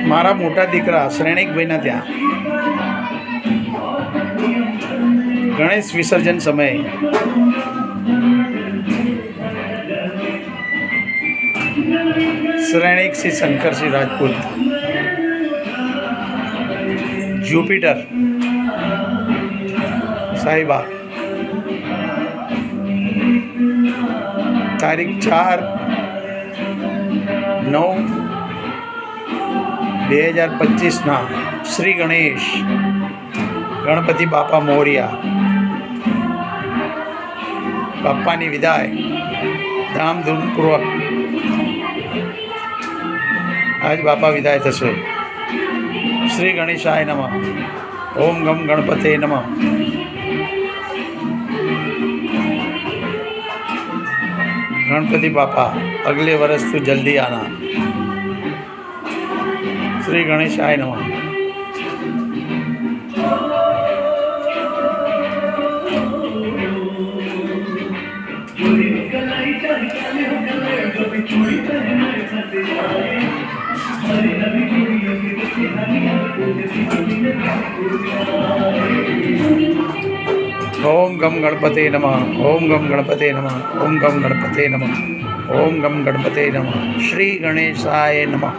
મારા મોટા દીકરા શ્રેણિકભાઈના ત્યાં ગણેશ વિસર્જન સમયે શ્રેણિક શ્રી શંકરસિંહ રાજપૂત જ્યુપિટર સાહિબા તારીખ 4/9/2025 શ્રી ગણેશ ગણપતિ બાપા મોર્યા બાપાની વિદાય ધામધૂમપૂર્વક આજ બાપા વિદાય થશે. શ્રી ગણેશાય નમઃ. ઓમ ગમ ગણપતે નમઃ. गणपति बापा अगले वर्ष तो जल्दी आना. श्री गणेशाय नमः. ओम गम गणपते नमः. ओम गम गणपते नमः. ओम गम गणपते नमः. ओम गम गणपते नमः. श्री गणेशाय नमः.